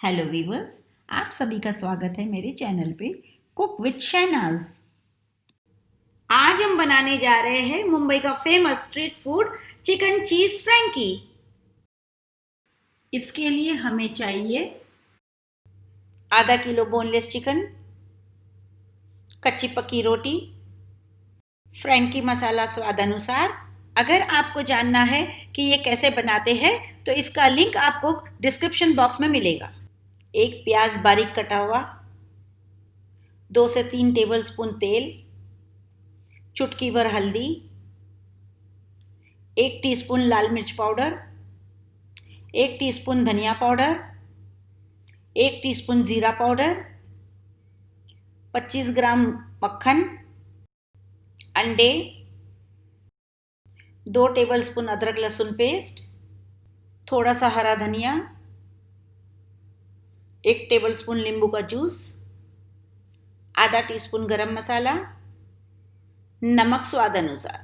Hello viewers, आप सभी का स्वागत है मेरे चैनल पे कुक विद शहनाज। आज हम बनाने जा रहे हैं मुंबई का famous street food chicken cheese frankie. इसके लिए हमें चाहिए आधा किलो बोनलेस चिकन, कच्ची पक्की रोटी, फ्रैंकी मसाला स्वाद अनुसार। अगर आपको जानना है कि ये कैसे बनाते हैं तो इसका लिंक आपको डिस्क्रिप्शन बॉक्स में मिलेगा। एक प्याज बारीक कटा हुआ, 2 से 3 टेबलस्पून तेल, चुटकी भर हल्दी, 1 टीस्पून लाल मिर्च पाउडर, 1 टीस्पून धनिया पाउडर, 1 टीस्पून जीरा पाउडर, 25 ग्राम मक्खन, अंडे, 2 टेबलस्पून अदरक लहसुन पेस्ट, थोड़ा सा हरा धनिया, 1 टेबलस्पून नींबू का जूस, आधा टीस्पून गरम मसाला, नमक स्वाद अनुसार।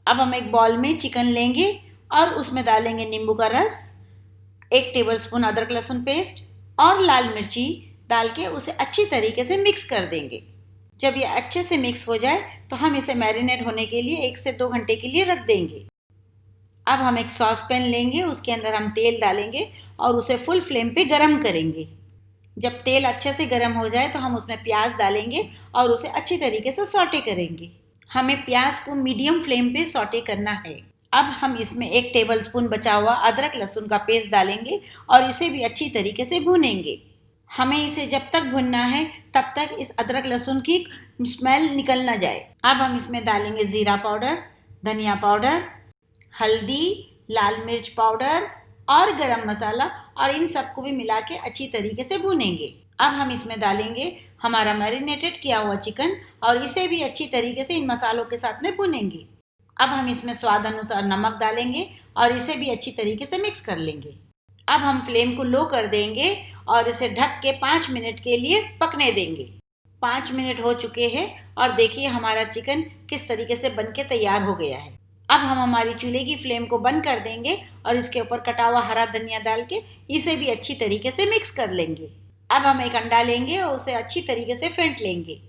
अब हम एक बॉल में चिकन लेंगे और उसमें डालेंगे नींबू का रस, 1 टेबलस्पून अदरक लहसुन पेस्ट और लाल मिर्ची डाल के उसे अच्छी तरीके से मिक्स कर देंगे। जब ये अच्छे से मिक्स हो जाए तो हम इसे मैरिनेट होने के लिए 1 से 2 घंटे के लिए रख देंगे। अब हम एक सॉस पैन लेंगे, उसके अंदर हम तेल डालेंगे और उसे फुल फ्लेम पे गरम करेंगे। जब तेल अच्छे से गरम हो जाए तो हम उसमें प्याज डालेंगे और उसे अच्छी तरीके से सौटे करेंगे। हमें प्याज को मीडियम फ्लेम पे सौटे करना है। अब हम इसमें 1 टेबलस्पून बचा हुआ अदरक लहसुन का पेस्ट डालेंगे और इसे भी अच्छी तरीके से भूनेंगे। हमें इसे जब तक भुनना है तब तक इस अदरक लहसुन की स्मेल निकल ना जाए। अब हम इसमें डालेंगे जीरा पाउडर, धनिया पाउडर, हल्दी, लाल मिर्च पाउडर और गरम मसाला और इन सबको भी मिला के अच्छी तरीके से भूनेंगे। अब हम इसमें डालेंगे हमारा मैरिनेटेड किया हुआ चिकन और इसे भी अच्छी तरीके से इन मसालों के साथ में भूनेंगे। अब हम इसमें स्वाद अनुसार नमक डालेंगे और इसे भी अच्छी तरीके से मिक्स कर लेंगे। अब हम फ्लेम को लो कर देंगे और इसे ढक के 5 मिनट के लिए पकने देंगे। 5 मिनट हो चुके हैं और देखिए हमारा चिकन किस तरीके से बनके तैयार हो गया है। अब हम हमारी चूल्हे की फ्लेम को बंद कर देंगे और इसके ऊपर कटा हुआ हरा धनिया डाल के इसे भी अच्छी तरीके से मिक्स कर लेंगे। अब हम एक अंडा लेंगे और उसे अच्छी तरीके से फेंट लेंगे।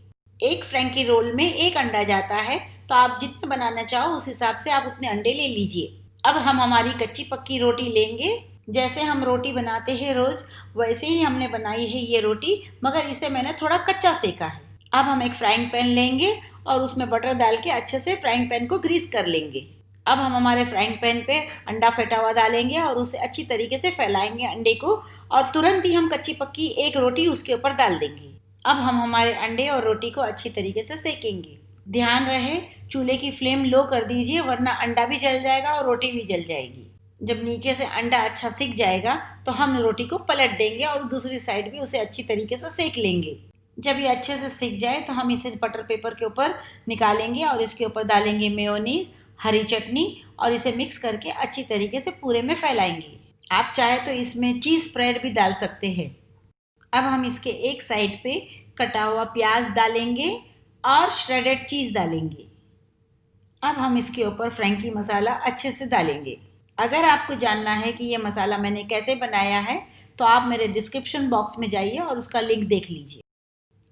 एक फ्रैंकी रोल में 1 अंडा जाता है, तो आप जितना बनाना चाहो उस हिसाब से आप उतने अंडे ले लीजिए। अब हम हमारी कच्ची पक्की रोटी लेंगे। जैसे हम रोटी बनाते हैं रोज, वैसे ही हमने बनाई है ये रोटी, मगर इसे मैंने थोड़ा कच्चा सेका है। अब हम एक फ्राइंग पैन लेंगे और उसमें बटर डाल के अच्छे से फ्राइंग पैन को ग्रीस कर लेंगे। अब हम हमारे फ्राइंग पैन पे अंडा फेंटा हुआ डालेंगे और उसे अच्छी तरीके से फैलाएंगे अंडे को, और तुरंत ही हम कच्ची पक्की एक रोटी उसके ऊपर डाल देंगे। अब हम हमारे अंडे और रोटी को अच्छी तरीके से सेकेंगे। ध्यान रहे चूल्हे की फ्लेम लो कर दीजिए, वरना अंडा भी जल जाएगा और रोटी भी जल जाएगी। जब नीचे से अंडा अच्छा सिक जाएगा तो हम रोटी को पलट देंगे और दूसरी साइड भी उसे अच्छी तरीके से सेक लेंगे। जब ये अच्छे से सिक जाए तो हम इसे बटर पेपर के ऊपर निकालेंगे और इसके ऊपर डालेंगे मेयोनीज, हरी चटनी और इसे मिक्स करके अच्छी तरीके से पूरे में फैलाएंगे। आप चाहे तो इसमें चीज़ स्प्रेड भी डाल सकते हैं। अब हम इसके एक साइड पे कटा हुआ प्याज डालेंगे और श्रेडेड चीज़ डालेंगे। अब हम इसके ऊपर फ्रैंकी मसाला अच्छे से डालेंगे। अगर आपको जानना है कि ये मसाला मैंने कैसे बनाया है तो आप मेरे डिस्क्रिप्शन बॉक्स में जाइए और उसका लिंक देख लीजिए।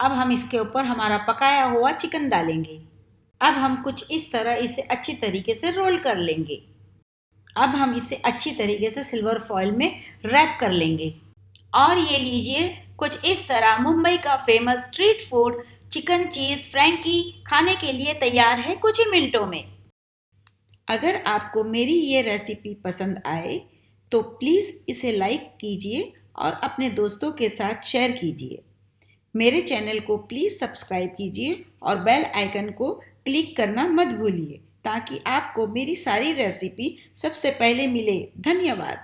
अब हम इसके ऊपर हमारा पकाया हुआ चिकन डालेंगे। अब हम कुछ इस तरह इसे अच्छी तरीके से रोल कर लेंगे। अब हम इसे अच्छी तरीके से सिल्वर फॉइल में रैप कर लेंगे और ये लीजिए कुछ इस तरह मुंबई का famous street food chicken cheese frankie खाने के लिए तैयार है कुछ ही मिनटों में। अगर आपको मेरी ये रेसिपी पसंद आए तो प्लीज़ इसे लाइक कीजिए और अपने दोस्तों के साथ शेयर कीजिए। मेरे चैनल को प्लीज़ सब्सक्राइब कीजिए और बेल आइकन को क्लिक करना मत भूलिए ताकि आपको मेरी सारी रेसिपी सबसे पहले मिले। धन्यवाद।